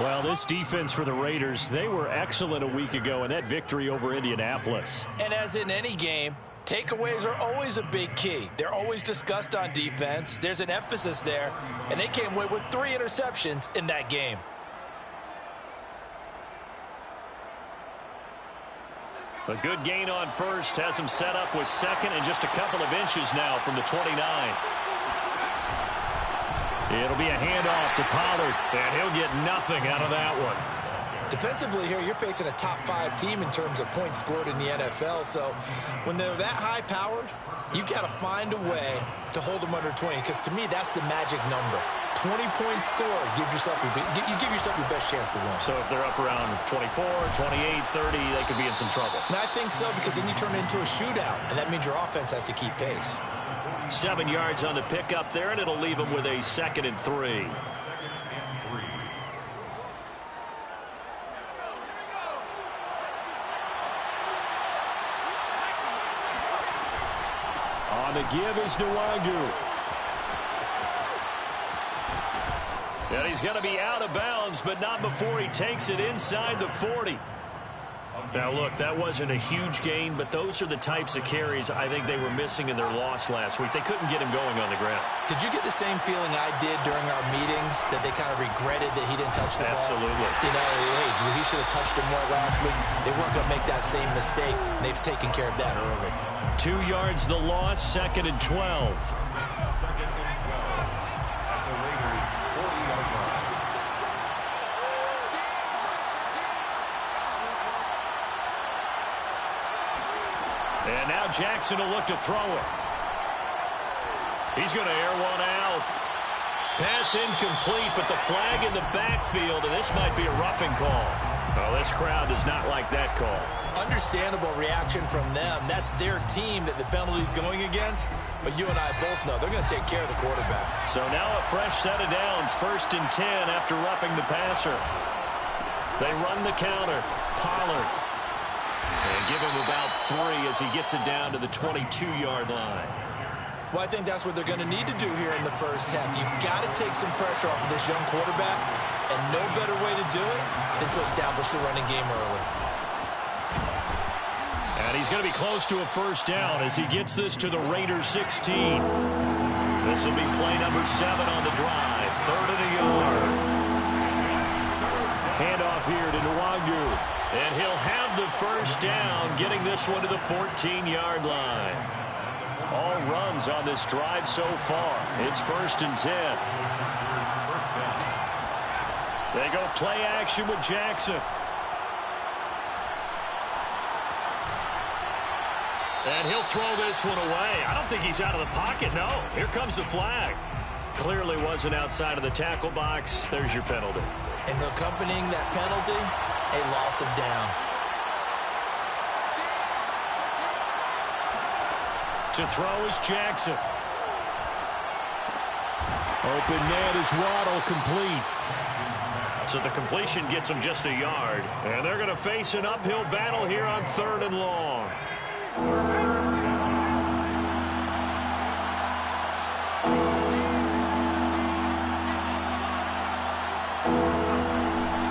Well, this defense for the Raiders, they were excellent a week ago in that victory over Indianapolis. And as in any game, takeaways are always a big key. They're always discussed on defense. There's an emphasis there, and they came away with 3 interceptions in that game. A good gain on first has him set up with second and just a couple of inches now from the 29. It'll be a handoff to Pollard, and he'll get nothing out of that one. Defensively here, you're facing a top 5 team in terms of points scored in the NFL. So when they're that high-powered, you've got to find a way to hold them under 20, because to me, that's the magic number. 20-point score gives yourself you give yourself your best chance to win. So if they're up around 24, 28, 30, they could be in some trouble. And I think so, because then you turn it into a shootout, and that means your offense has to keep pace. 7 yards on the pickup there, and it'll leave him with a 2nd and 3. On the give is Nwangu. And he's going to be out of bounds, but not before he takes it inside the 40. Now, look, that wasn't a huge gain, but those are the types of carries I think they were missing in their loss last week. They couldn't get him going on the ground. Did you get the same feeling I did during our meetings, that they kind of regretted that he didn't touch the ball? Absolutely. You know, hey, he should have touched it more last week. They weren't going to make that same mistake, and they've taken care of that early. 2 yards the loss, 2nd and 12. And now Jackson will look to throw it. He's going to air one out. Pass incomplete, but the flag in the backfield, and this might be a roughing call. Well, this crowd does not like that call. Understandable reaction from them. That's their team that the penalty's going against. But you and I both know they're going to take care of the quarterback. So now a fresh set of downs, 1st and 10 after roughing the passer. They run the counter. Pollard. And give him about 3 as he gets it down to the 22-yard line. Well, I think that's what they're going to need to do here in the first half. You've got to take some pressure off of this young quarterback, and no better way to do it than to establish the running game early. And he's going to be close to a 1st down as he gets this to the Raiders 16. This will be play number 7 on the drive. 3rd and a yard. Handoff here to Nwangu. And he'll have the 1st down, getting this one to the 14-yard line. All runs on this drive so far. It's 1st and 10. They go play action with Jackson. And he'll throw this one away. I don't think he's out of the pocket, no. Here comes the flag. Clearly wasn't outside of the tackle box. There's your penalty. And accompanying that penalty, a loss of down. To throw is Jackson. Open net is Waddle, complete. So the completion gets him just a yard. And they're going to face an uphill battle here on 3rd and long.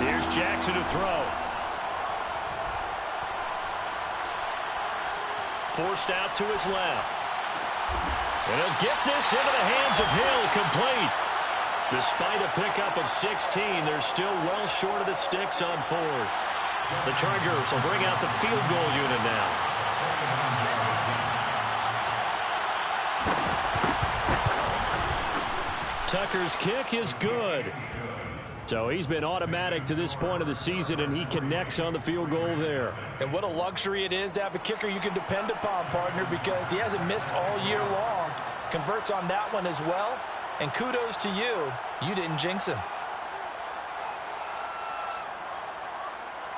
Here's Jackson to throw. Forced out to his left. And he'll get this into the hands of Hill, complete. Despite a pickup of 16, they're still well short of the sticks on 4th. The Chargers will bring out the field goal unit now. Tucker's kick is good. So he's been automatic to this point of the season, and he connects on the field goal there. And what a luxury it is to have a kicker you can depend upon, partner, because he hasn't missed all year long. Converts on that one as well. And kudos to you. You didn't jinx him.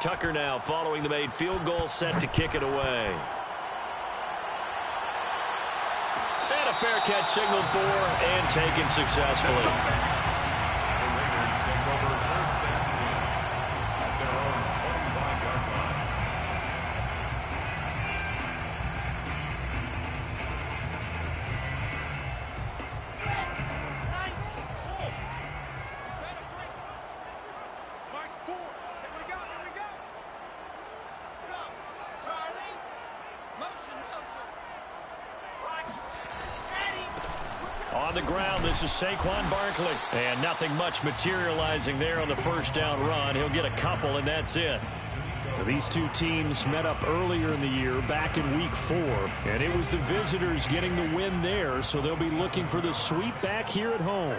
Tucker now following the made field goal, set to kick it away. And a fair catch signaled for and taken successfully. On the ground, this is Saquon Barkley. And nothing much materializing there on the first down run. He'll get a couple, and that's it. These two teams met up earlier in the year, back in Week 4. And it was the visitors getting the win there, so they'll be looking for the sweep back here at home.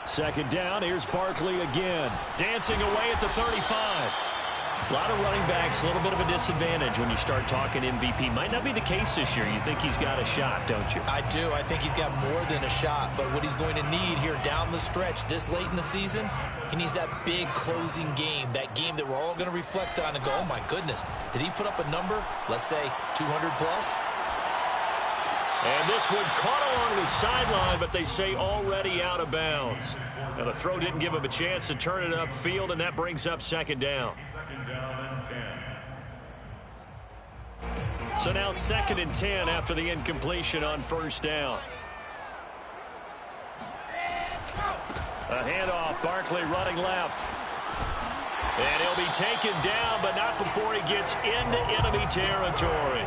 Second down, here's Barkley again. Dancing away at the 35. A lot of running backs, a little bit of a disadvantage when you start talking MVP. Might not be the case this year. You think he's got a shot, don't you? I do. I think he's got more than a shot. But what he's going to need here down the stretch this late in the season, he needs that big closing game, that game that we're all going to reflect on and go, oh, my goodness, did he put up a number, let's say 200 plus? And this one caught along the sideline, but they say already out of bounds. Now, the throw didn't give him a chance to turn it upfield, and that brings up second down. So now 2nd and 10 after the incompletion on first down. A handoff, Barkley running left. And he'll be taken down, but not before he gets into enemy territory.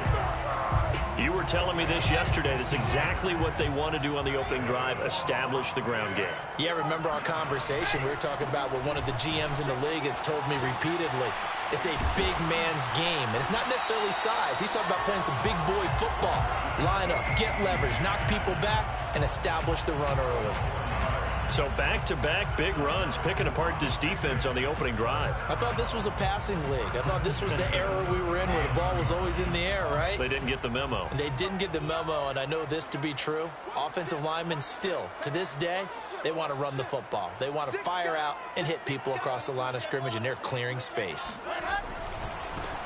You were telling me this yesterday. That's exactly what they want to do on the opening drive, establish the ground game. Yeah, remember our conversation? We were talking about what one of the GMs in the league has told me repeatedly. It's a big man's game, and it's not necessarily size. He's talking about playing some big boy football. Line up, get leverage, knock people back, and establish the run early. So back-to-back big runs, picking apart this defense on the opening drive. I thought this was a passing league. I thought this was the era we were in where the ball was always in the air, right? They didn't get the memo. And they didn't get the memo, and I know this to be true. Offensive linemen still, to this day, they want to run the football. They want to fire out and hit people across the line of scrimmage, and they're clearing space.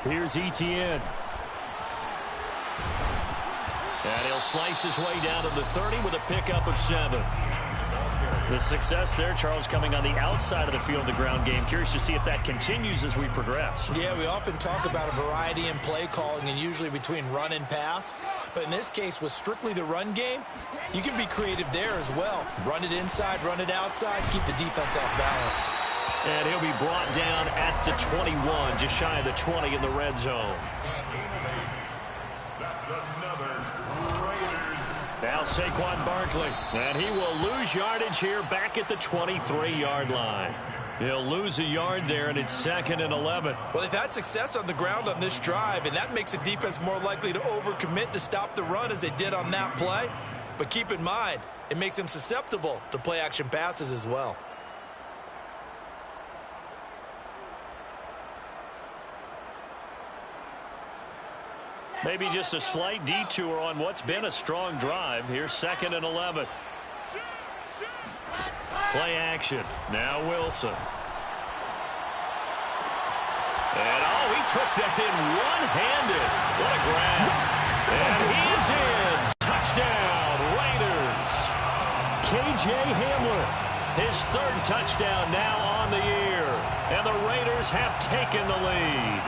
Here's Etienne. And he'll slice his way down to the 30 with a pickup of 7. The success there, Charles, coming on the outside of the field, the ground game. Curious to see if that continues as we progress. Yeah, we often talk about a variety in play calling and usually between run and pass. But in this case, with strictly the run game, you can be creative there as well. Run it inside, run it outside, keep the defense off balance. And he'll be brought down at the 21, just shy of the 20 in the red zone. That's another Now Saquon Barkley, and he will lose yardage here back at the 23-yard line. He'll lose a yard there, and it's 2nd and 11. Well, they've had success on the ground on this drive, and that makes the defense more likely to overcommit to stop the run as they did on that play. But keep in mind, it makes them susceptible to play-action passes as well. Maybe just a slight detour on what's been a strong drive. Here's 2nd and 11. Play action. Now Wilson. And, oh, he took that in one-handed. What a grab. And he is in. Touchdown, Raiders. K.J. Hamler, his 3rd touchdown now on the year. And the Raiders have taken the lead.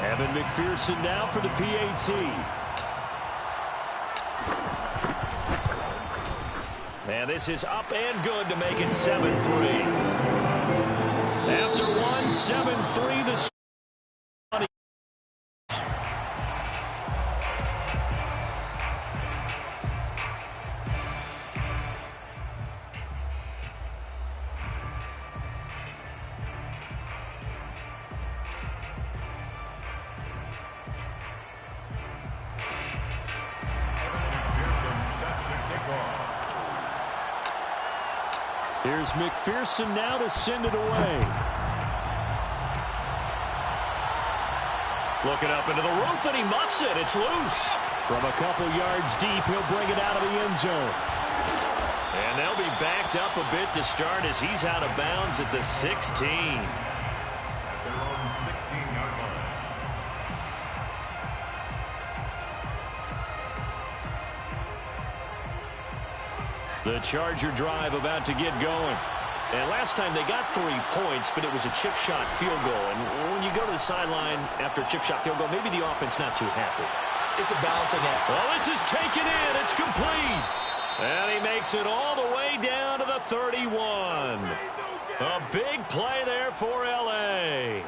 Evan McPherson now for the PAT. And this is up and good to make it 7-3. After one, 7-3 the score. Here's McPherson now to send it away. Looking up into the roof, and he muffs it. It's loose. From a couple yards deep, he'll bring it out of the end zone. And they'll be backed up a bit to start as he's out of bounds at the 16. At their own 16-yard line. The Charger drive about to get going. And last time they got 3 points, but it was a chip shot field goal. And when you go to the sideline after a chip shot field goal, maybe the offense not too happy. It's a balancing act. Well, this is taken in. It's complete. And he makes it all the way down to the 31. A big play there for L.A.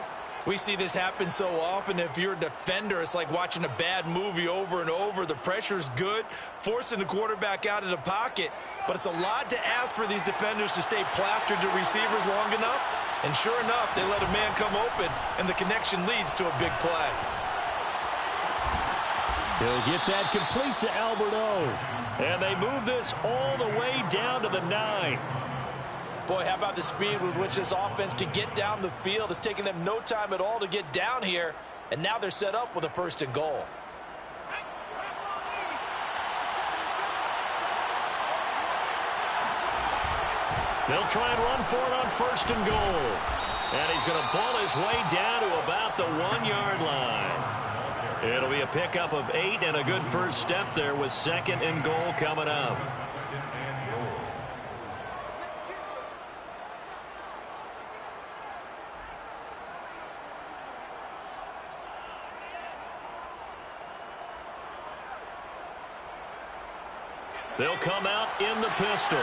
We see this happen so often. If you're a defender, it's like watching a bad movie over and over. The pressure's good, forcing the quarterback out of the pocket. But it's a lot to ask for these defenders to stay plastered to receivers long enough. And sure enough, they let a man come open, and the connection leads to a big play. He'll get that complete to Alberto. And they move this all the way down to the 9. Boy, how about the speed with which this offense can get down the field? It's taken them no time at all to get down here. And now they're set up with a 1st and goal. They'll try and run for it on 1st and goal. And he's going to ball his way down to about the 1-yard line. It'll be a pickup of 8 and a good first step there with 2nd and goal coming up. They'll come out in the pistol.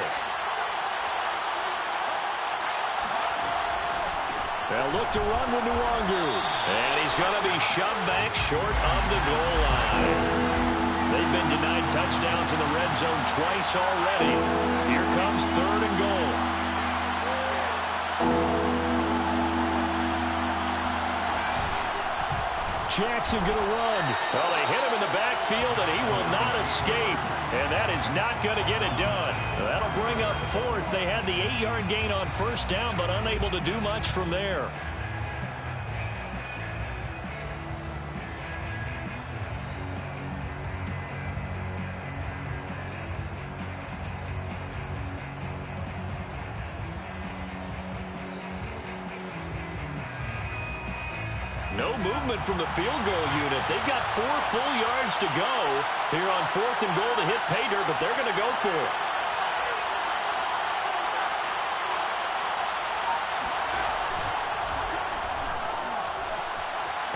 They'll look to run with Nwangu. And he's going to be shoved back short of the goal line. They've been denied touchdowns in the red zone twice already. Here comes 3rd and goal. Jackson going to run. Well, they hit him in the backfield, and he will not escape. And that is not going to get it done. That'll bring up 4th. They had the 8-yard gain on 1st down, but unable to do much from there. No movement from the field goal unit. They've got 4 full yards to go here on 4th and goal to hit pay dirt, but they're going to go for it.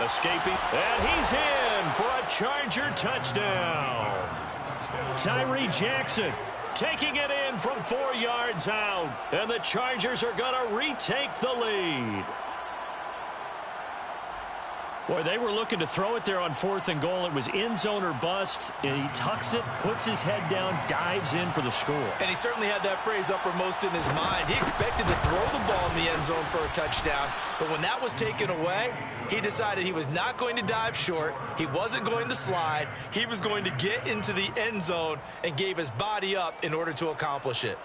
Escaping, and he's in for a Charger touchdown. Tyree Jackson taking it in from 4 yards out, and the Chargers are going to retake the lead. Boy, they were looking to throw it there on 4th and goal. It was end zone or bust, and he tucks it, puts his head down, dives in for the score. And he certainly had that phrase uppermost in his mind. He expected to throw the ball in the end zone for a touchdown, but when that was taken away, he decided he was not going to dive short. He wasn't going to slide. He was going to get into the end zone and gave his body up in order to accomplish it.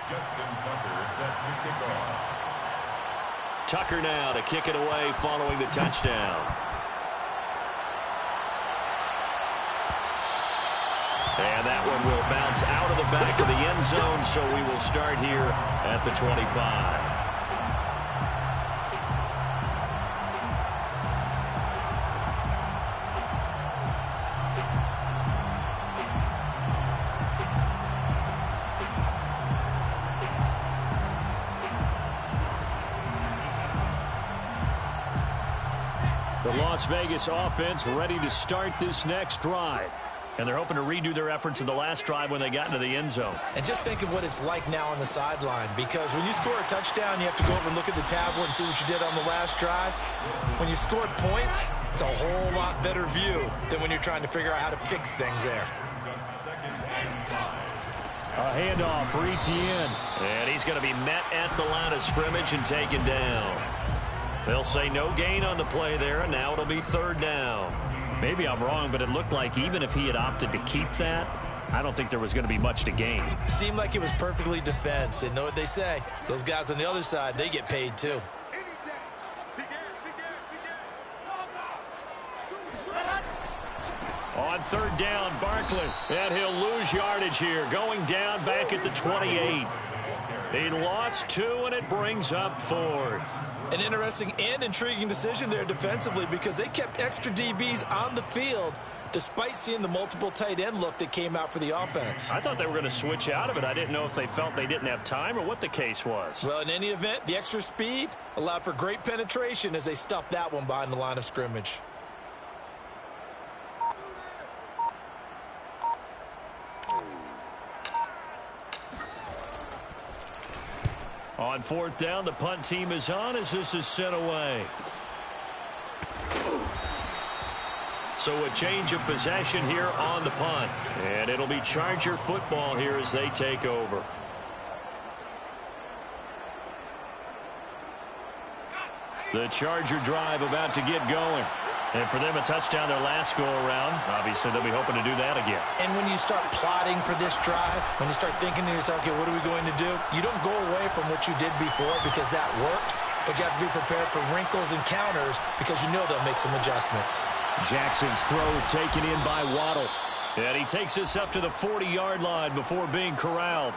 Justin Tucker set to kick off. Tucker now to kick it away following the touchdown. And that one will bounce out of the back of the end zone, so we will start here at the 25. The Las Vegas offense ready to start this next drive. And they're hoping to redo their efforts in the last drive when they got into the end zone. And just think of what it's like now on the sideline, because when you score a touchdown, you have to go over and look at the tablet and see what you did on the last drive. When you score points, it's a whole lot better view than when you're trying to figure out how to fix things there. A handoff for Etienne. And he's going to be met at the line of scrimmage and taken down. They'll say no gain on the play there, and now it'll be third down. Maybe I'm wrong, but it looked like even if he had opted to keep that, I don't think there was going to be much to gain. Seemed like it was perfectly defense. And know what they say? Those guys on the other side, they get paid too. On third down, Barkley. And he'll lose yardage here. Going down back at the 28. He lost 2, and it brings up 4th. An interesting and intriguing decision there defensively because they kept extra DBs on the field despite seeing the multiple tight end look that came out for the offense. I thought they were going to switch out of it. I didn't know if they felt they didn't have time or what the case was. Well, in any event, the extra speed allowed for great penetration as they stuffed that one behind the line of scrimmage. On fourth down, the punt team is on as this is sent away. So a change of possession here on the punt. And it'll be Charger football here as they take over. The Charger drive about to get going. And for them, a touchdown their last go-around. Obviously, they'll be hoping to do that again. And when you start plotting for this drive, when you start thinking to yourself, okay, what are we going to do? You don't go away from what you did before because that worked, but you have to be prepared for wrinkles and counters because you know they'll make some adjustments. Jackson's throw is taken in by Waddle. And he takes us up to the 40-yard line before being corralled.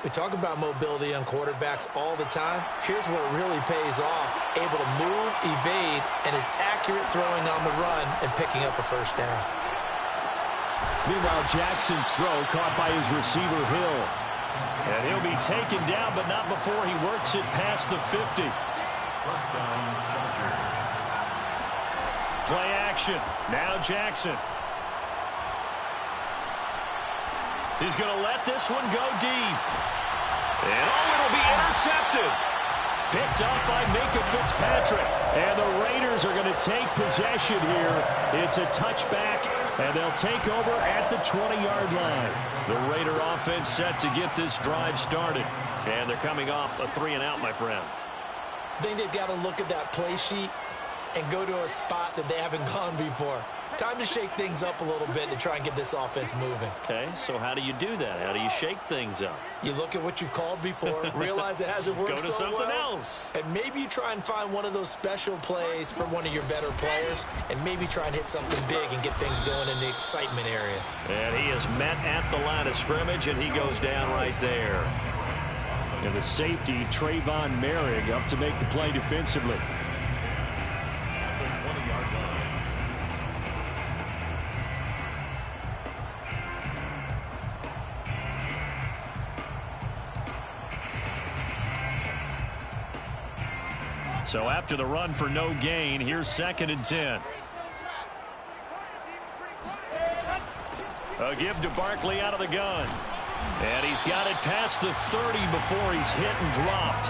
We talk about mobility on quarterbacks all the time. Here's where it really pays off. Able to move, evade, and is accurate throwing on the run and picking up a first down. Meanwhile, Jackson's throw caught by his receiver, Hill. And he'll be taken down, but not before he works it past the 50. First down, Chargers. Play action. Now Jackson. He's going to let this one go deep. And it'll be intercepted. Picked up by Minkah Fitzpatrick. And the Raiders are going to take possession here. It's a touchback, and they'll take over at the 20-yard line. The Raider offense set to get this drive started. And they're coming off a 3-and-out, my friend. I think they've got to look at that play sheet and go to a spot that they haven't gone before. Time to shake things up a little bit to try and get this offense moving. Okay, so how do you do that? How do you shake things up? You look at what you've called before, realize it hasn't worked Go to so something well, else. and maybe you try and find one of those special plays from one of your better players, and maybe try and hit something big and get things going in the excitement area. And he is met at the line of scrimmage, and he goes down right there. And the safety, Trayvon Merrick, up to make the play defensively. At the 20-yard line. So after the run for no gain, here's 2nd and 10. A give to Barkley out of the gun. And he's got it past the 30 before he's hit and dropped.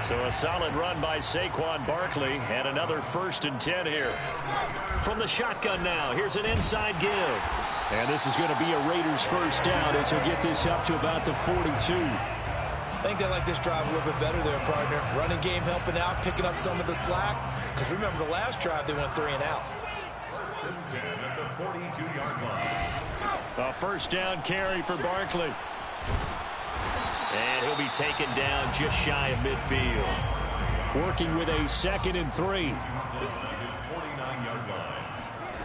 So a solid run by Saquon Barkley, and another 1st and 10 here. From the shotgun now, here's an inside give. And this is going to be a Raiders first down as he'll get this up to about the 42. I think they like this drive a little bit better there, partner. Running game helping out, picking up some of the slack. Because remember, the last drive, they went 3-and-out. 1st and 10 at the 42-yard line. A first down carry for Barkley. And he'll be taken down just shy of midfield. Working with a 2nd and 3. His 49-yard line.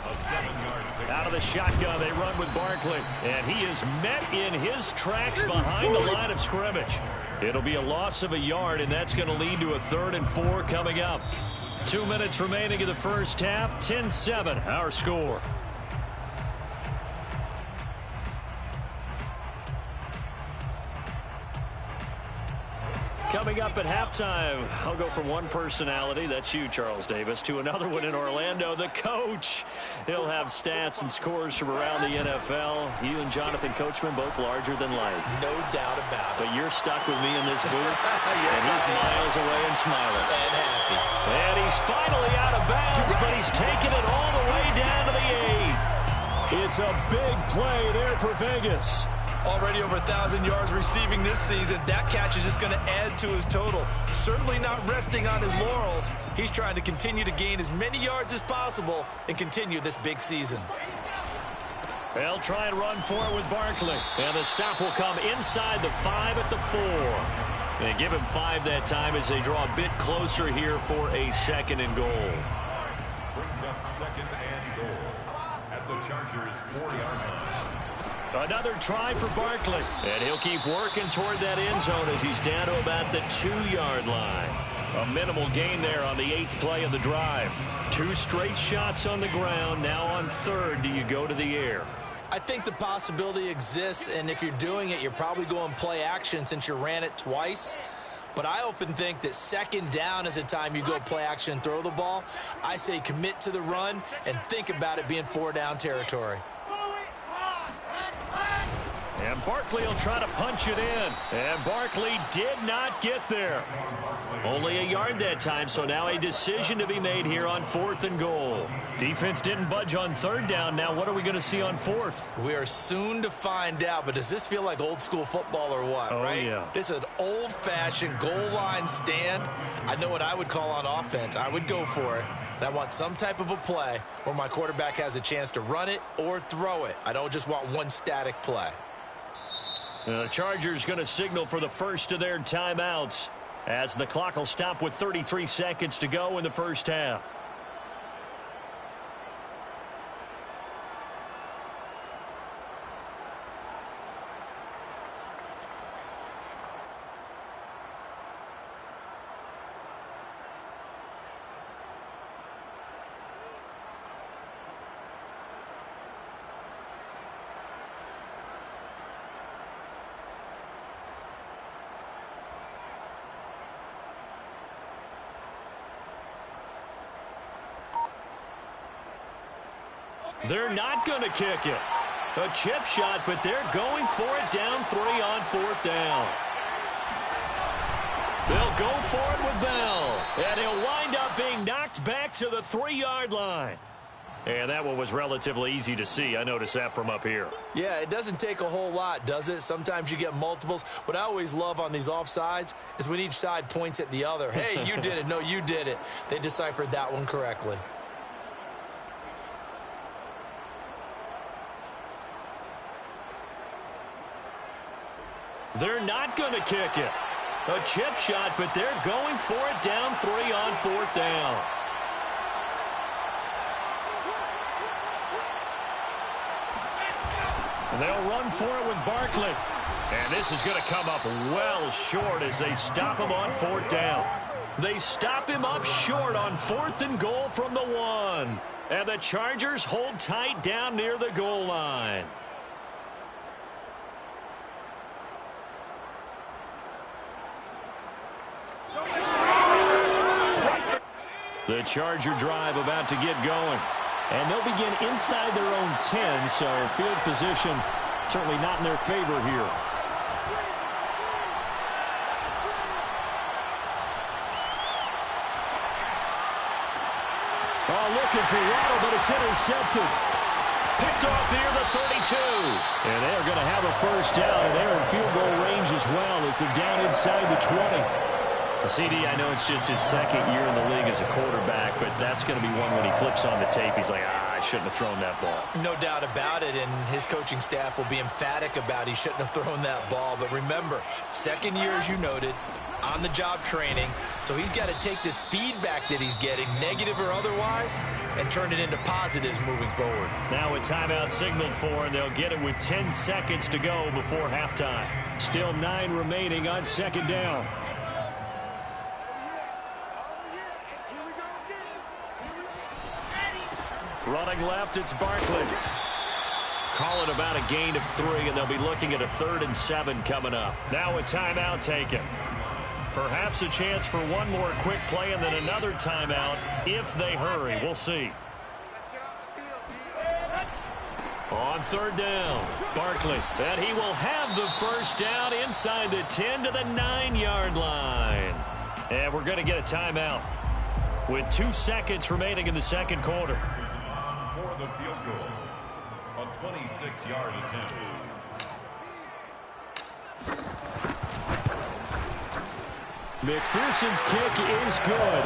A 7-yard pick. Out of the shotgun, they run with Barkley. And he is met in his tracks behind the line of scrimmage. It'll be a loss of a yard, and that's going to lead to a 3rd and 4 coming up. 2 minutes remaining in the first half. 10-7, our score. Coming up at halftime, I'll go from one personality, that's you, Charles Davis, to another one in Orlando, the coach. He'll have stats and scores from around the NFL. You and Jonathan Coachman, both larger than life. No doubt about it. But you're stuck with me in this booth, Yes, and he's miles away and smiling. And happy. And he's finally out of bounds, but he's taken it all the way down to the 8. It's a big play there for Vegas. Already over 1,000 yards receiving this season. That catch is just going to add to his total. Certainly not resting on his laurels. He's trying to continue to gain as many yards as possible and continue this big season. They'll try and run for it with Barkley. And the stop will come inside the 5 at the 4. And give him 5 that time as they draw a bit closer here for a 2nd and goal. Brings up 2nd and goal at the Chargers' 40-yard line. Another try for Barkley. And he'll keep working toward that end zone as he's down to about the 2-yard line. A minimal gain there on the 8th play of the drive. 2 straight shots on the ground. Now on 3rd, do you go to the air? I think the possibility exists, and if you're doing it, you're probably going play action since you ran it twice. But I often think that 2nd down is a time you go play action and throw the ball. I say commit to the run and think about it being 4-down territory. And Barkley will try to punch it in. And Barkley did not get there. Only a yard that time, so now a decision to be made here on 4th and goal. Defense didn't budge on 3rd down. Now what are we going to see on 4th? We are soon to find out, but does this feel like old school football or what, right? Yeah. This is an old-fashioned goal line stand. I know what I would call on offense. I would go for it. And I want some type of a play where my quarterback has a chance to run it or throw it. I don't just want one static play. The Chargers going to signal for the first of their timeouts as the clock will stop with 33 seconds to go in the first half. They're not going to kick it. A chip shot, but they're going for it down 3 on 4th down. They'll go for it with Bell. And he'll wind up being knocked back to the 3-yard line. And that one was relatively easy to see. I noticed that from up here. Yeah, it doesn't take a whole lot, does it? Sometimes you get multiples. What I always love on these offsides is when each side points at the other. Hey, you did it. No, you did it. They deciphered that one correctly. They're not going to kick it. A chip shot, but they're going for it down 3 on 4th down. And they'll run for it with Barkley. And this is going to come up well short as they stop him on 4th down. They stop him up short on 4th and goal from the 1. And the Chargers hold tight down near the goal line. The Charger drive about to get going. And they'll begin inside their own 10, so field position certainly not in their favor here. Oh, looking for Waddle, but it's intercepted. Picked off near the 32. And they're going to have a first down, and they're in field goal range as well as they're down inside the 20. CD, I know it's just his 2nd year in the league as a quarterback, but that's going to be one when he flips on the tape. He's like, I shouldn't have thrown that ball. No doubt about it, and his coaching staff will be emphatic about he shouldn't have thrown that ball. But remember, 2nd year, as you noted, on-the-job training, so he's got to take this feedback that he's getting, negative or otherwise, and turn it into positives moving forward. Now a timeout signaled for, and they'll get it with 10 seconds to go before halftime. Still 9 remaining on 2nd down. Running left, it's Barkley. Call it about a gain of 3, and they'll be looking at a 3rd and 7 coming up. Now a timeout taken. Perhaps a chance for one more quick play and then another timeout if they hurry. We'll see. On 3rd down, Barkley. And he will have the first down inside the 10 to the 9-yard line. And we're going to get a timeout with 2 seconds remaining in the 2nd quarter. For the field goal, a 26-yard attempt. McPherson's kick is good.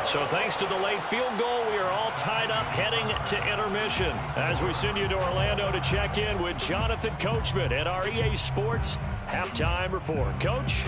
So thanks to the late field goal, we are all tied up heading to intermission. As we send you to Orlando to check in with Jonathan Coachman at our EA Sports Halftime Report. Coach?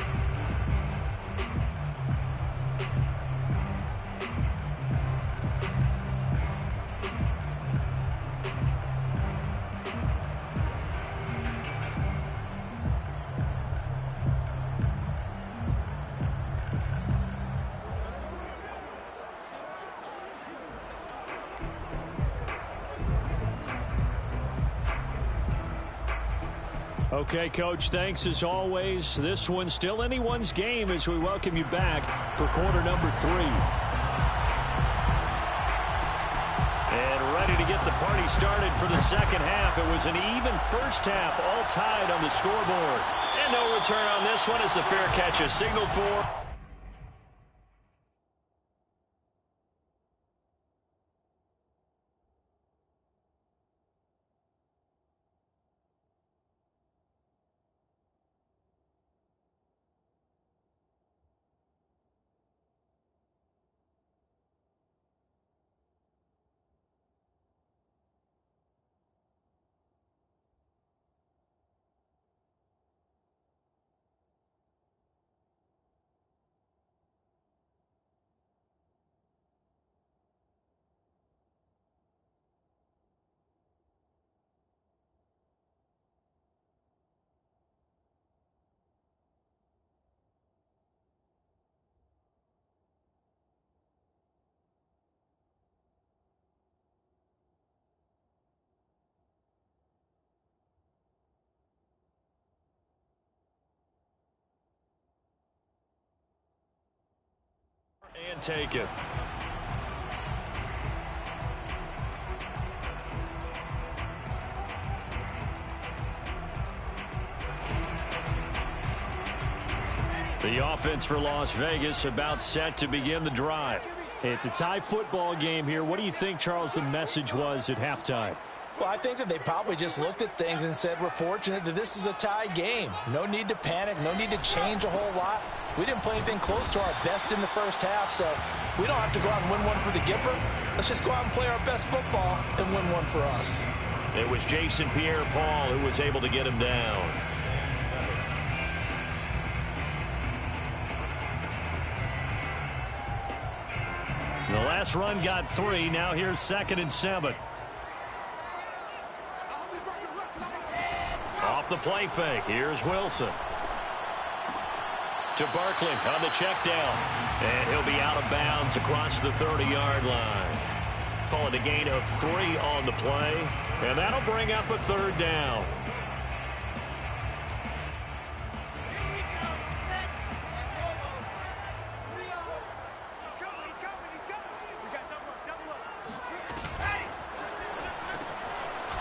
Okay, Coach, thanks as always. This one's still anyone's game as we welcome you back for quarter number 3. And ready to get the party started for the second half. It was an even first half, all tied on the scoreboard. And no return on this one as the fair catch is signaled for. And take it. The offense for Las Vegas about set to begin the drive. It's a tie football game here. What do you think, Charles, the message was at halftime? Well, I think that they probably just looked at things and said, we're fortunate that this is a tie game. No need to panic, no need to change a whole lot. We didn't play anything close to our best in the first half, so we don't have to go out and win one for the Gipper. Let's just go out and play our best football and win one for us. It was Jason Pierre-Paul who was able to get him down. The last run got 3. Now here's 2nd and 7. Off the play fake. Here's Wilson. To Barkley on the check down. And he'll be out of bounds across the 30-yard line. Call it a gain of 3 on the play. And that'll bring up a 3rd down.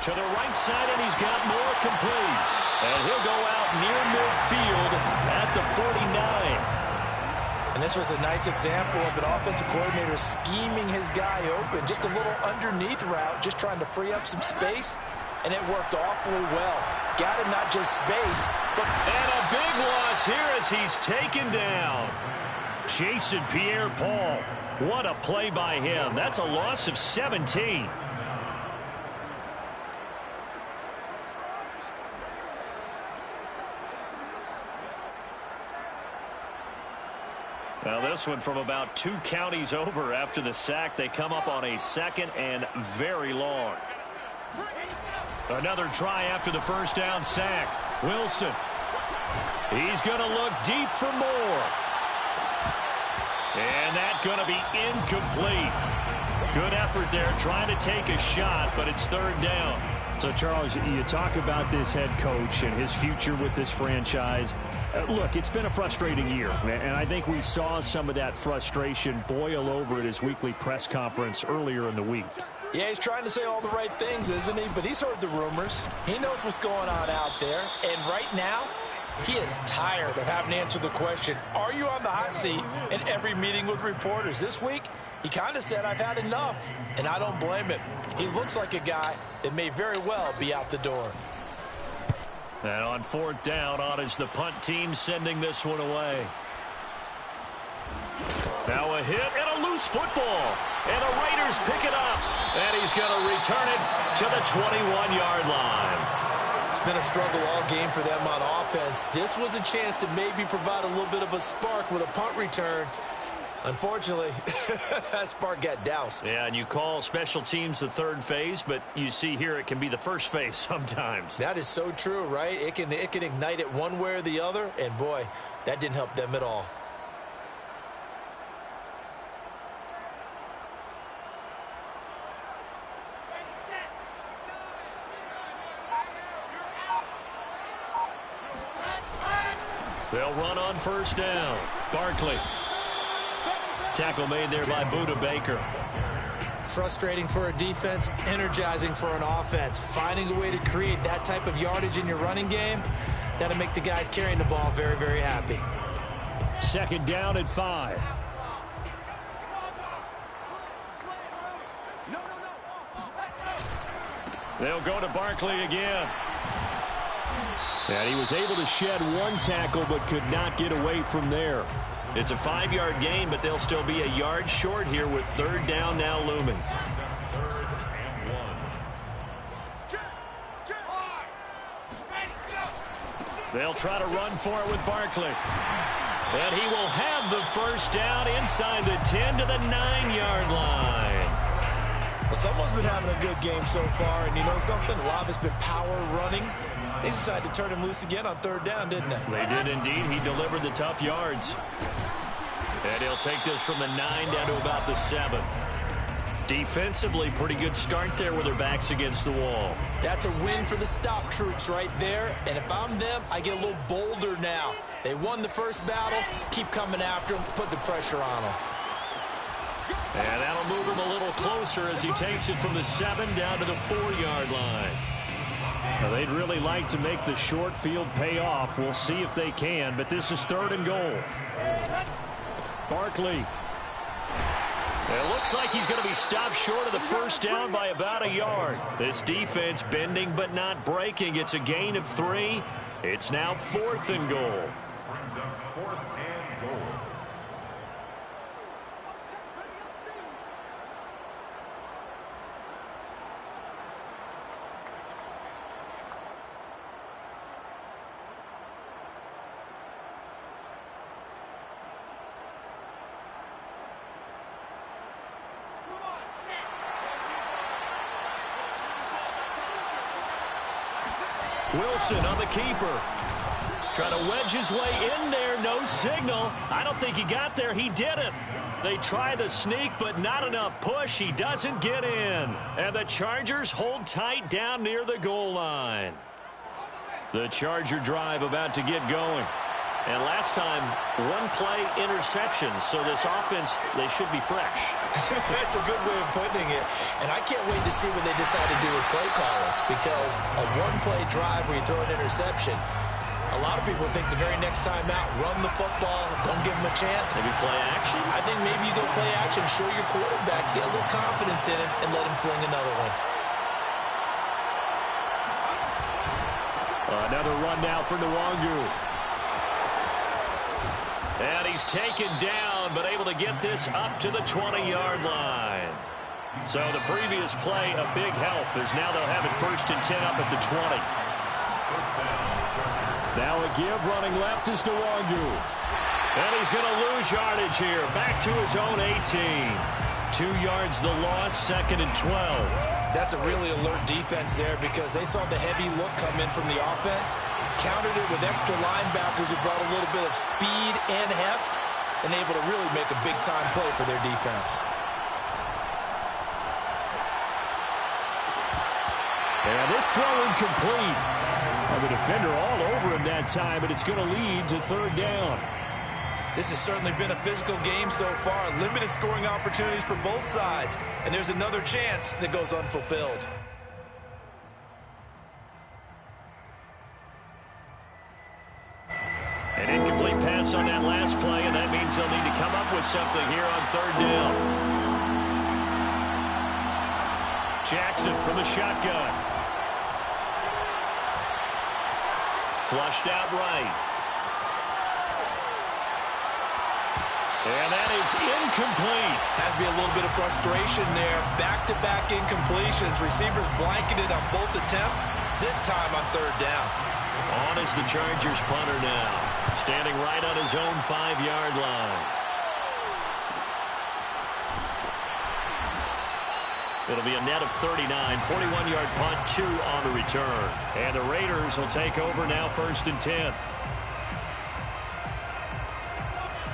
To the right side, and he's got more complete. And he'll go out near midfield at the 49. And this was a nice example of an offensive coordinator scheming his guy open. Just a little underneath route, just trying to free up some space. And it worked awfully well. Got him not just space, but... And a big loss here as he's taken down. Jason Pierre-Paul. What a play by him. That's a loss of 17. Now this one from about 2 counties over after the sack. They come up on a 2nd and very long. Another try after the first down sack. Wilson. He's going to look deep for more. And that's going to be incomplete. Good effort there trying to take a shot, but it's 3rd down. So, Charles, you talk about this head coach and his future with this franchise. Look, it's been a frustrating year, and I think we saw some of that frustration boil over at his weekly press conference earlier in the week. Yeah, he's trying to say all the right things, isn't he? But he's heard the rumors. He knows what's going on out there. And right now, he is tired of having to answer the question, are you on the hot seat in every meeting with reporters? This week, he kind of said, I've had enough, and I don't blame him. He looks like a guy that may very well be out the door. And on 4th down, on is the punt team sending this one away. Now a hit and a loose football. And the Raiders pick it up. And he's going to return it to the 21-yard line. It's been a struggle all game for them on offense. This was a chance to maybe provide a little bit of a spark with a punt return. Unfortunately, that spark got doused. Yeah, and you call special teams the third phase, but you see here it can be the first phase sometimes. That is so true, right? It can ignite it one way or the other, and boy, that didn't help them at all. They'll run on first down. Barkley. Tackle made there by Budda Baker. Frustrating for a defense, energizing for an offense. Finding a way to create that type of yardage in your running game, that'll make the guys carrying the ball very, very happy. Second down at 5. They'll go to Barkley again. And he was able to shed one tackle but could not get away from there. It's a 5-yard gain, but they'll still be a yard short here with third down now looming. Third and 1. They'll try to run for it with Barkley. And he will have the first down inside the 10 to the 9-yard line. Well, someone's been having a good game so far, and you know something? A lot of it's been power running. They decided to turn him loose again on third down, didn't they? They did indeed. He delivered the tough yards. And he'll take this from the 9 down to about the 7. Defensively, pretty good start there with their backs against the wall. That's a win for the stop troops right there. And if I'm them, I get a little bolder now. They won the first battle. Keep coming after them. Put the pressure on them. And that'll move him a little closer as he takes it from the 7 down to the 4-yard line. Well, they'd really like to make the short field pay off. We'll see if they can, but this is third and goal. Barkley. It looks like he's going to be stopped short of the first down by about a yard. This defense bending but not breaking. It's a gain of 3. It's now 4th and goal. Brings up 4th and goal. Wilson on the keeper. Trying to wedge his way in there. No signal. I don't think he got there. He didn't. They try the sneak, but not enough push. He doesn't get in. And the Chargers hold tight down near the goal line. The Charger drive about to get going. And last time, one-play interception. So this offense, they should be fresh. That's a good way of putting it. And I can't wait to see what they decide to do with play calling. Because a one-play drive where you throw an interception, a lot of people think the very next time out, run the football, don't give them a chance. Maybe play action? I think maybe you go play action, show your quarterback, get a little confidence in him, and let him fling another one. Another run now for Nwangu. And he's taken down, but able to get this up to the 20-yard line. So the previous play, a big help, as now they'll have it 1st and 10 up at the 20. Now a give running left is Nwangu. And he's going to lose yardage here. Back to his own 18. 2 yards the loss, 2nd and 12. That's a really alert defense there because they saw the heavy look come in from the offense, countered it with extra linebackers who brought a little bit of speed and heft, and able to really make a big-time play for their defense. And this throw incomplete. And the defender all over him that time, but it's going to lead to 3rd down. This has certainly been a physical game so far. Limited scoring opportunities for both sides. And there's another chance that goes unfulfilled. An incomplete pass on that last play, and that means they'll need to come up with something here on 3rd down. Jackson from the shotgun. Flushed out right. And that is incomplete. Has to be a little bit of frustration there. Back-to-back incompletions. Receivers blanketed on both attempts. This time on third down. On is the Chargers punter now. Standing right on his own 5-yard line. It'll be a net of 39. 41-yard punt, 2 on the return. And the Raiders will take over now, 1st and 10.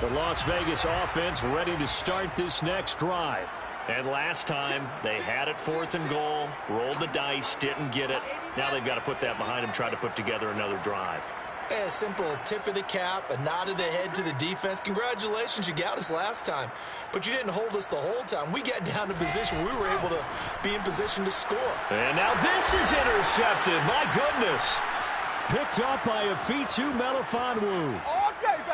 The Las Vegas offense ready to start this next drive. And last time, they had it 4th and goal, rolled the dice, didn't get it. Now they've got to put that behind them, try to put together another drive. A simple tip of the cap, a nod of the head to the defense. Congratulations, you got us last time. But you didn't hold us the whole time. We got down to position. We were able to be in position to score. And now this is intercepted. My goodness. Picked up by Afitu Melifonwu.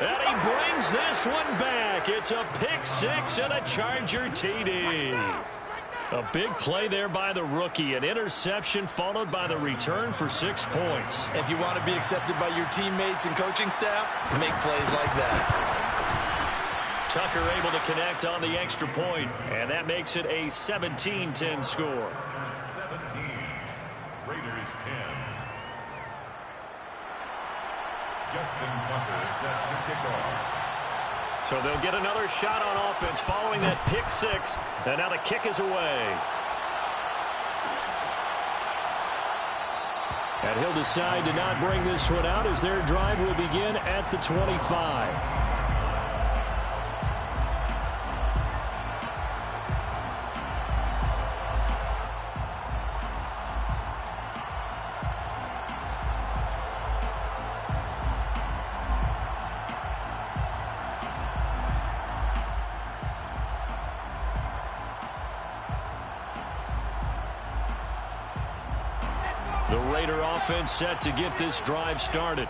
And he brings this one back. It's a pick 6 and a Charger TD. A big play there by the rookie. An interception followed by the return for 6 points. If you want to be accepted by your teammates and coaching staff, make plays like that. Tucker able to connect on the extra point, and that makes it a 17-10 score. 17. Raiders 10. Justin Tucker set to kick off. So they'll get another shot on offense following that pick 6, and now the kick is away. And he'll decide to not bring this one out as their drive will begin at the 25. The Raider offense set to get this drive started.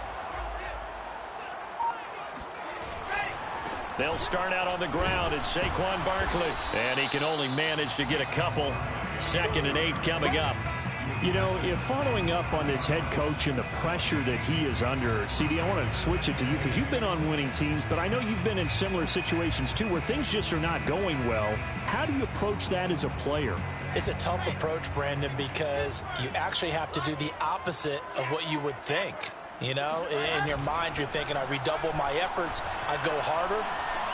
They'll start out on the ground. It's Saquon Barkley. And he can only manage to get a couple. 2nd and 8 coming up. You know, if following up on this head coach and the pressure that he is under, CD, I want to switch it to you because you've been on winning teams, but I know you've been in similar situations too where things just are not going well. How do you approach that as a player? It's a tough approach, Brandon, because you actually have to do the opposite of what you would think. You know, in your mind, you're thinking, I redouble my efforts, I go harder.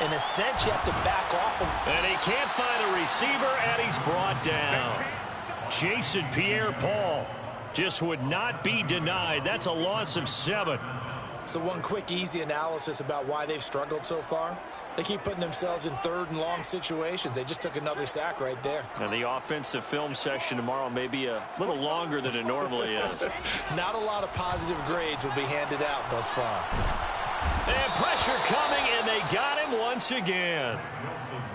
In a sense, you have to back off him. And he can't find a receiver, and he's brought down. Jason Pierre-Paul just would not be denied. That's a loss of 7. So one quick, easy analysis about why they've struggled so far. They keep putting themselves in 3rd and long situations. They just took another sack right there. And the offensive film session tomorrow may be a little longer than it normally is. Not a lot of positive grades will be handed out thus far. And pressure coming, and they got him once again.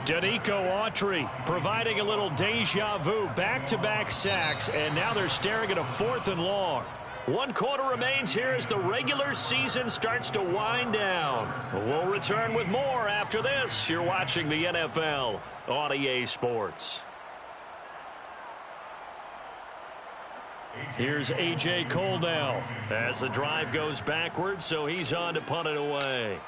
Danico Autry providing a little deja vu. Back-to-back sacks, and now they're staring at a 4th and long. 1 quarter remains here as the regular season starts to wind down. We'll return with more after this. You're watching the NFL on EA Sports. Here's A.J. Cole now as the drive goes backwards, so he's on to punt it away.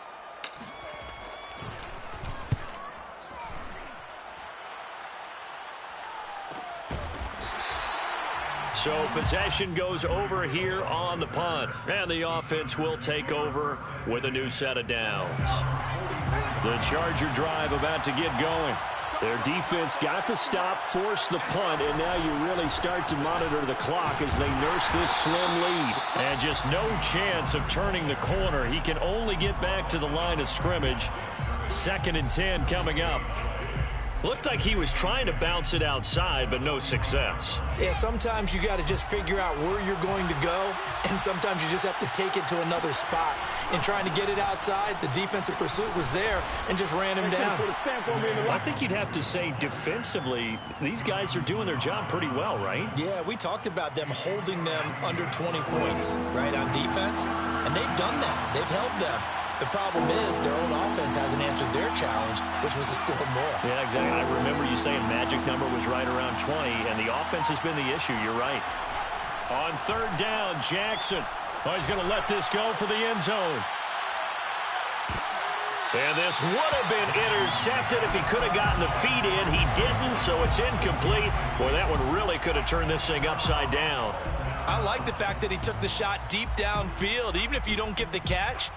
So possession goes over here on the punt. And the offense will take over with a new set of downs. The Charger drive about to get going. Their defense got the stop, forced the punt, and now you really start to monitor the clock as they nurse this slim lead. And just no chance of turning the corner. He can only get back to the line of scrimmage. 2nd and 10 coming up. Looked like he was trying to bounce it outside, but no success. Yeah, sometimes you got to just figure out where you're going to go, and sometimes you just have to take it to another spot. In trying to get it outside, the defensive pursuit was there and just ran him down. I think you'd have to say defensively, these guys are doing their job pretty well, right? Yeah, we talked about them holding them under 20 points, right, on defense, and they've done that. They've held them. The problem is their own offense hasn't answered their challenge, which was to score more. Yeah, exactly. I remember you saying magic number was right around 20, and the offense has been the issue. You're right. On 3rd down, Jackson. Oh, he's going to let this go for the end zone. And this would have been intercepted if he could have gotten the feet in. He didn't, so it's incomplete. Boy, that one really could have turned this thing upside down. I like the fact that he took the shot deep downfield. Even if you don't get the catch,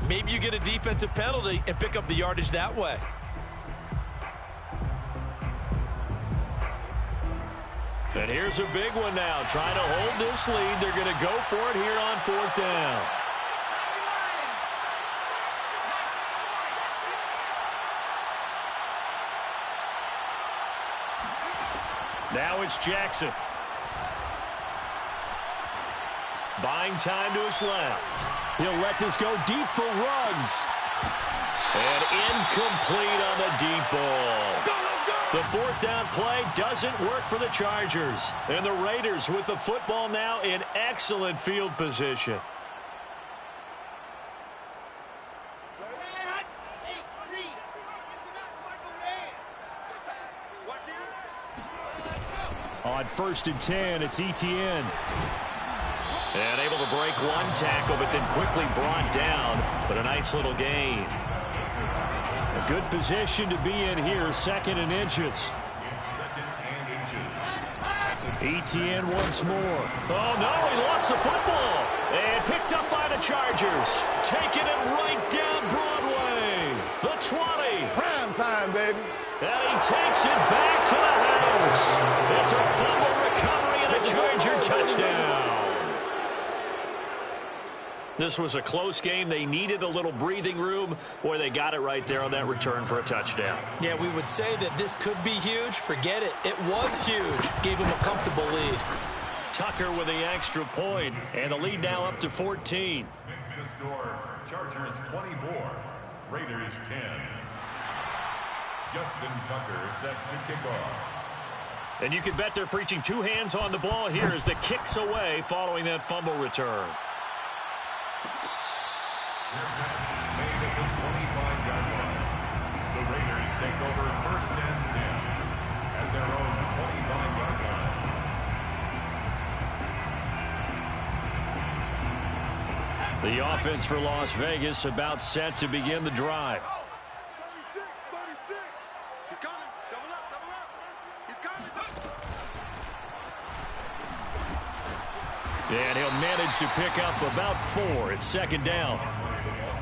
maybe you get a defensive penalty and pick up the yardage that way. And here's a big one now. Trying to hold this lead. They're going to go for it here on 4th down. Now it's Jackson. Buying time to his left. He'll let this go deep for Ruggs. And incomplete on the deep ball. The 4th down play doesn't work for the Chargers. And the Raiders with the football now in excellent field position. On 1st and 10, it's Etienne. And able to break one tackle, but then quickly brought down. But a nice little gain. A good position to be in here, 2nd and inches. Etienne once more. Oh, no, he lost the football. And picked up by the Chargers. Taking it right down Broadway. The 20. Prime time, baby. And he takes it back to the house. It's a fumble recovery and a Charger touchdown. This was a close game. They needed a little breathing room. Boy, they got it right there on that return for a touchdown. Yeah, we would say that this could be huge. Forget it. It was huge. Gave him a comfortable lead. Tucker with the extra point, and the lead now up to 14. Makes the score Chargers 24, Raiders 10. Justin Tucker set to kick off. And you can bet they're preaching 2 hands on the ball here as the kick's away following that fumble return. Their catch made at the 25-yard line. The Raiders take over 1st and 10 at their own 25-yard line. The offense for Las Vegas about set to begin the drive. 36. He's coming. Double up. He's coming. And he'll manage to pick up about 4. It's 2nd down.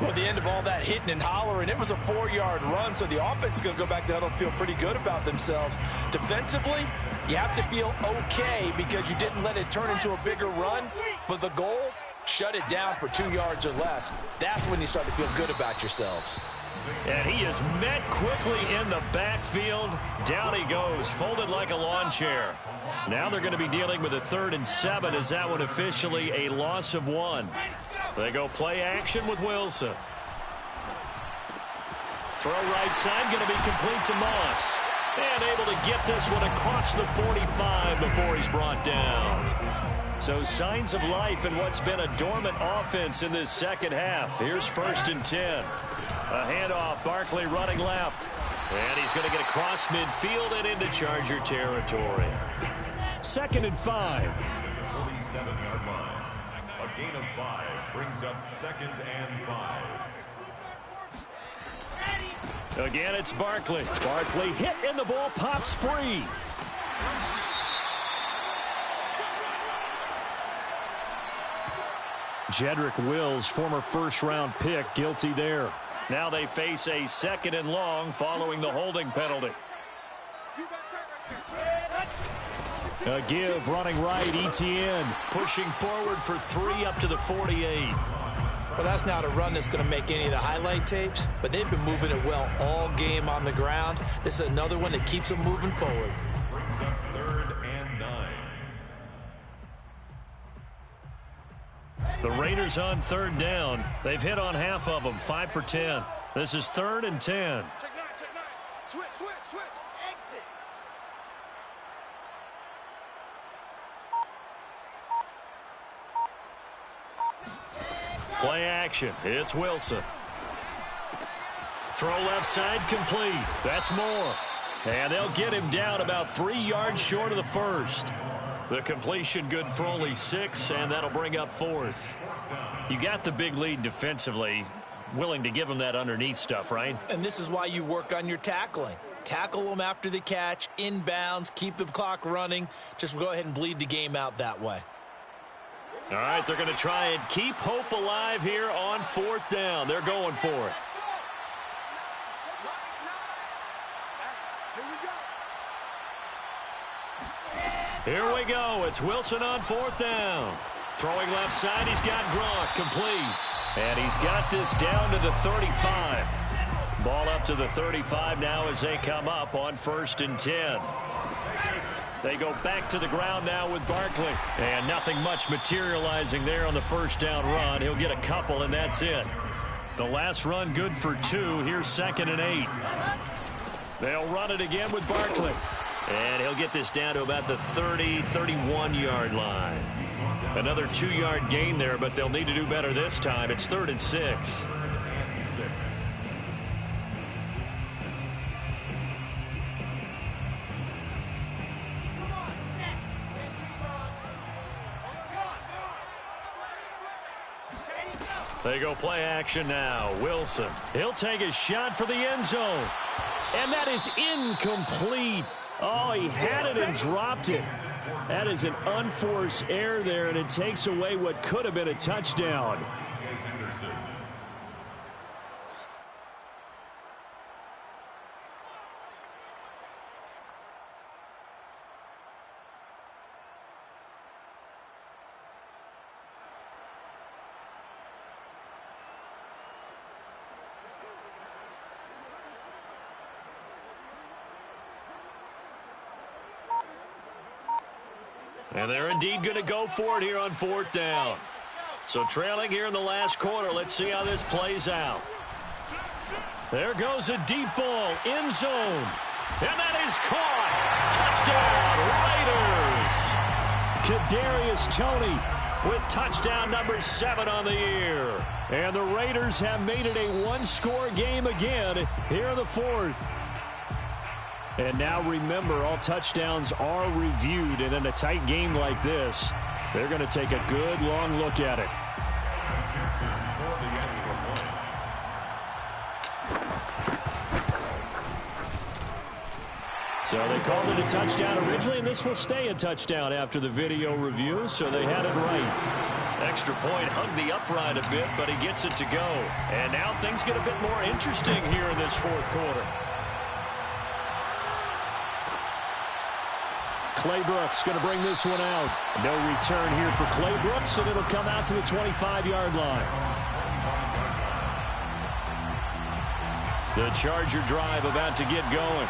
Well, at the end of all that hitting and hollering, it was a 4-yard run, so the offense is going to go back to huddle and feel pretty good about themselves. Defensively, you have to feel okay because you didn't let it turn into a bigger run, but the goal, shut it down for 2 yards or less. That's when you start to feel good about yourselves. And he is met quickly in the backfield. Down he goes, folded like a lawn chair. Now they're going to be dealing with a 3rd and 7 as that one officially a loss of 1. They go play action with Wilson. Throw right side, going to be complete to Moss. And able to get this one across the 45 before he's brought down. So signs of life in what's been a dormant offense in this 2nd half. Here's 1st and 10. A handoff, Barkley running left. And he's going to get across midfield and into Charger territory. 2nd and 5. 47-yard line. A gain of 5 brings up 2nd and 5. Again, it's Barkley. Barkley hit and the ball pops free. Jedrick Wills, former 1st-round pick, guilty there. Now they face a 2nd and long following the holding penalty. A give, running right, Etienne. Pushing forward for 3 up to the 48. Well, that's not a run that's going to make any of the highlight tapes, but they've been moving it well all game on the ground. This is another one that keeps them moving forward. Brings up 3rd and 9. The Raiders on 3rd down. They've hit on half of them, 5 for 10. This is 3rd and 10. Check 9. Switch. Exit. Play action. It's Wilson. Throw left side complete. That's Moore. And they'll get him down about 3 yards short of the 1st. The completion good for only 6, and that'll bring up 4th. You got the big lead defensively. willing to give him that underneath stuff, right? And this is why you work on your tackling. Tackle them after the catch, inbounds, keep the clock running. Just go ahead and bleed the game out that way. All right, they're going to try and keep hope alive here on 4th down. They're going for it. Here we go. It's Wilson on 4th down. Throwing left side, he's got Gronk complete. And he's got this down to the 35. Ball up to the 35 now as they come up on 1st and 10. They go back to the ground now with Barkley. And nothing much materializing there on the 1st down run. He'll get a couple, and that's it. The last run good for 2. Here's 2nd and 8. They'll run it again with Barkley. And he'll get this down to about the 30, 31-yard line. Another 2-yard gain there, but they'll need to do better this time. It's 3rd and 6. They go play action now. Wilson. He'll take a shot for the end zone. And that is incomplete. Oh, he had it and dropped it. That is an unforced error there, and it takes away what could have been a touchdown. And they're indeed going to go for it here on 4th down. So trailing here in the last quarter. Let's see how this plays out. There goes a deep ball, end zone. And that is caught. Touchdown, Raiders. Kadarius Toney with touchdown number 7 on the year. And the Raiders have made it a one-score game again here in the 4th. And now remember, all touchdowns are reviewed, and in a tight game like this, they're going to take a good long look at it. So they called it a touchdown originally, and this will stay a touchdown after the video review, so they had it right. Extra point hugged the upright a bit, but he gets it to go. And now things get a bit more interesting here in this 4th quarter. Clay Brooks going to bring this one out. No return here for Clay Brooks, and it'll come out to the 25-yard line. The Charger drive about to get going.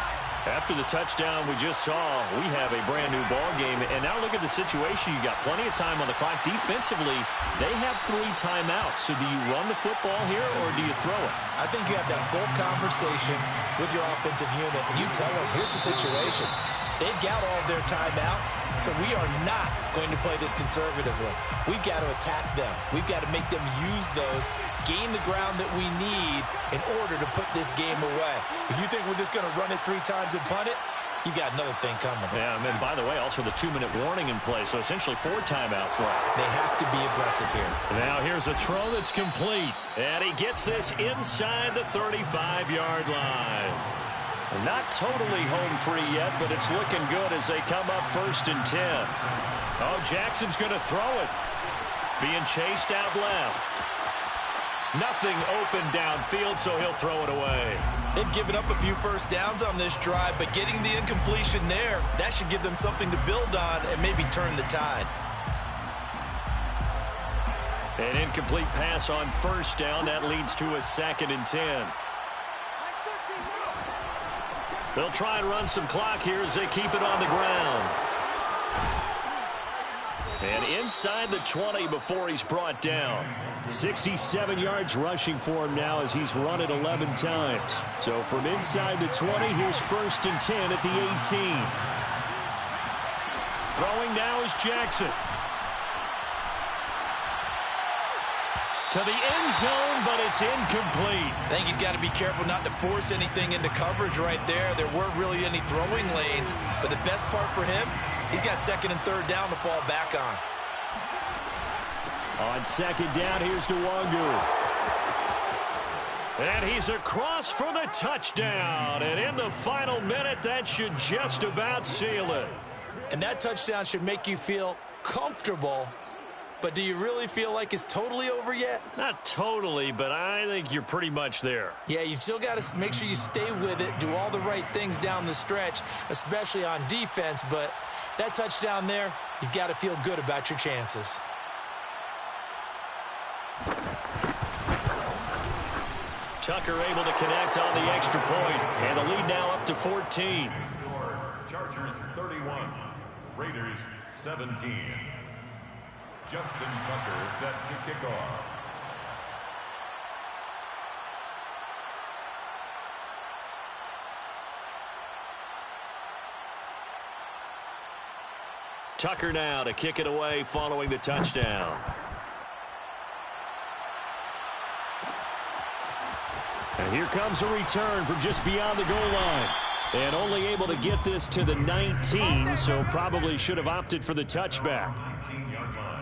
After the touchdown we just saw, we have a brand-new ball game. And now look at the situation. You got plenty of time on the clock. Defensively, they have 3 timeouts. So do you run the football here, or do you throw it? I think you have that full conversation with your offensive unit, and you tell them, here's the situation. They've got all of their timeouts, so we are not going to play this conservatively. We've got to attack them. We've got to make them use those, gain the ground that we need in order to put this game away. If you think we're just going to run it 3 times and punt it, you got another thing coming. Yeah, and by the way, also the 2-minute warning in play, so essentially 4 timeouts left. They have to be aggressive here. Now here's a throw that's complete, and he gets this inside the 35-yard line. Not totally home free yet, but it's looking good as they come up 1st and 10. Oh, Jackson's going to throw it. Being chased out left. Nothing open downfield, so he'll throw it away. They've given up a few first downs on this drive, but getting the incompletion there, that should give them something to build on and maybe turn the tide. An incomplete pass on 1st down. That leads to a 2nd and 10. They'll try and run some clock here as they keep it on the ground. And inside the 20 before he's brought down. 67 yards rushing for him now as he's run it 11 times. So from inside the 20, here's 1st and 10 at the 18. Throwing now is Jackson. To the end zone, but it's incomplete. I think he's got to be careful not to force anything into coverage right there. There weren't really any throwing lanes, but the best part for him, he's got 2nd and 3rd down to fall back on. On 2nd down, here's Nwangu. And he's across for the touchdown. And in the final minute, that should just about seal it. And that touchdown should make you feel comfortable. But do you really feel like it's totally over yet? Not totally, but I think you're pretty much there. Yeah, you've still got to make sure you stay with it, do all the right things down the stretch, especially on defense. But that touchdown there, you've got to feel good about your chances. Tucker able to connect on the extra point, and the lead now up to 14. Chargers 31, Raiders 17. Justin Tucker set to kick off. Tucker now to kick it away following the touchdown. And here comes a return from just beyond the goal line. And only able to get this to the 19, so probably should have opted for the touchback. 19-yard line.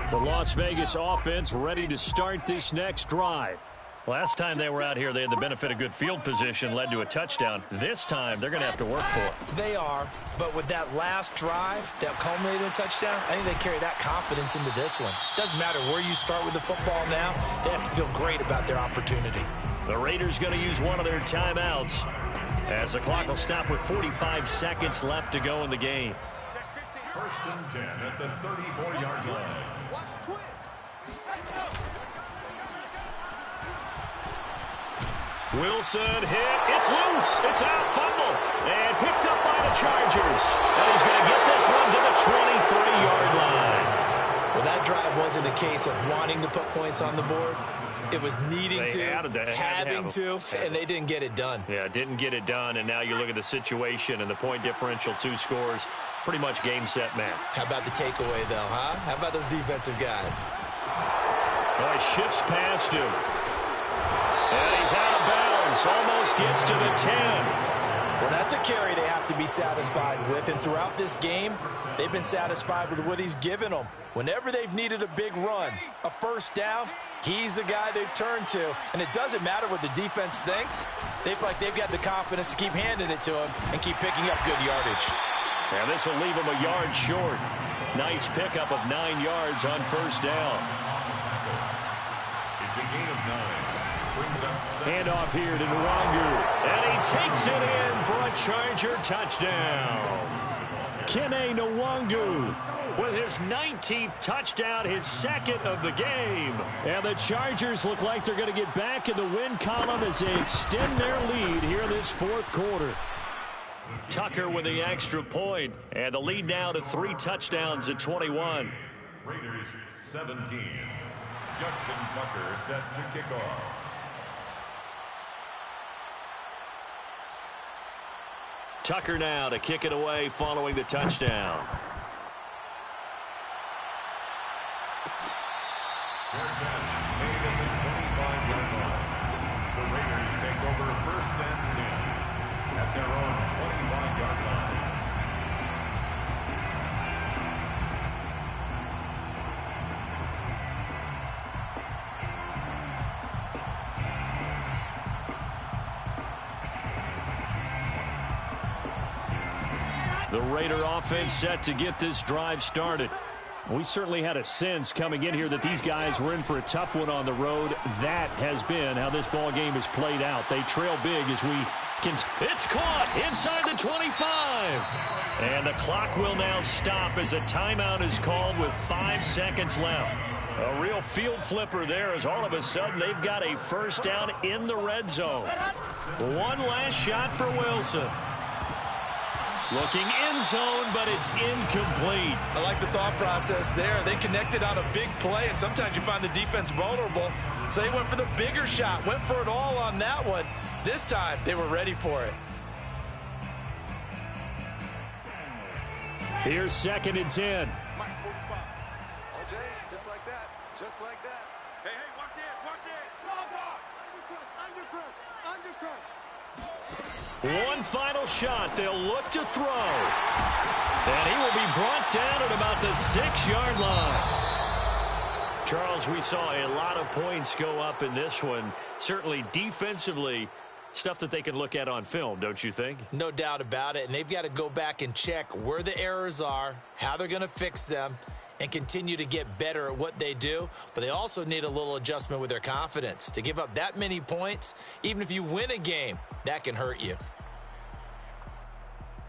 The Las Vegas offense ready to start this next drive. Last time they were out here, they had the benefit of good field position, led to a touchdown. This time, they're going to have to work for it. They are, but with that last drive that culminated in a touchdown, I think they carry that confidence into this one. Doesn't matter where you start with the football now, they have to feel great about their opportunity. The Raiders going to use one of their timeouts as the clock will stop with 45 seconds left to go in the game. First and 10 at the 34-yard line. Watch twins. Let's go. Wilson hit. It's loose. It's out. Fumble. And picked up by the Chargers. And he's going to get this one to the 23-yard line. Well, that drive wasn't a case of wanting to put points on the board. It was needing to, having to, and they didn't get it done. Yeah, didn't get it done, and now you look at the situation and the point differential, 2 scores, pretty much game, set, match. How about the takeaway, though, huh? How about those defensive guys? Oh, he shifts past him. And he's out of bounds. Almost gets to the 10. Well, that's a carry they have to be satisfied with, and throughout this game, they've been satisfied with what he's given them. Whenever they've needed a big run, a first down, he's the guy they've turned to, and it doesn't matter what the defense thinks. They feel like they've got the confidence to keep handing it to him and keep picking up good yardage. And this will leave him a yard short. Nice pickup of 9 yards on first down. It's a gain of 9. Brings up Handoff here to Nwangu. And he takes it in for a Charger touchdown. Kene Nwangu with his 19th touchdown, his second of the game. And the Chargers look like they're going to get back in the win column as they extend their lead here in this fourth quarter. Tucker with the extra point, and the lead now to 3 touchdowns at 21. Raiders 17. Justin Tucker set to kick off. Tucker now to kick it away following the touchdown. Fair catch made at the 25-yard line. The Raiders take over first and 10 at their own 25-yard line. The Raider offense set to get this drive started. We certainly had a sense coming in here that these guys were in for a tough one on the road. That has been how this ball game has played out. They trail big as we can. It's caught inside the 25. And the clock will now stop as a timeout is called with 5 seconds left. A real field flipper there as all of a sudden they've got a first down in the red zone. One last shot for Wilson. Looking end zone, but it's incomplete. I like the thought process there. They connected on a big play, and sometimes you find the defense vulnerable. So they went for the bigger shot, went for it all on that one. this time they were ready for it. Here's 2nd and 10. Mike 45. All day, just like that. Just like that. Hey, watch it. Undercrush. One final shot. They'll look to throw. And he will be brought down at about the 6-yard line. Charles, we saw a lot of points go up in this one. Certainly defensively, stuff that they can look at on film, don't you think? No doubt about it. And they've got to go back and check where the errors are, how they're going to fix them, and continue to get better at what they do. But they also need a little adjustment with their confidence. To give up that many points, even if you win a game, that can hurt you.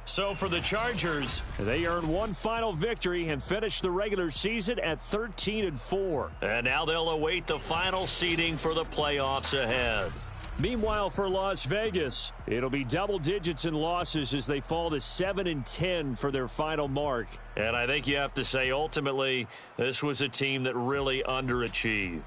So for the Chargers, They earn one final victory and finish the regular season at 13-4. and now they'll await the final seeding for the playoffs ahead. Meanwhile, for Las Vegas, it'll be double digits in losses as they fall to 7-10 for their final mark. And I think you have to say, ultimately, this was a team that really underachieved.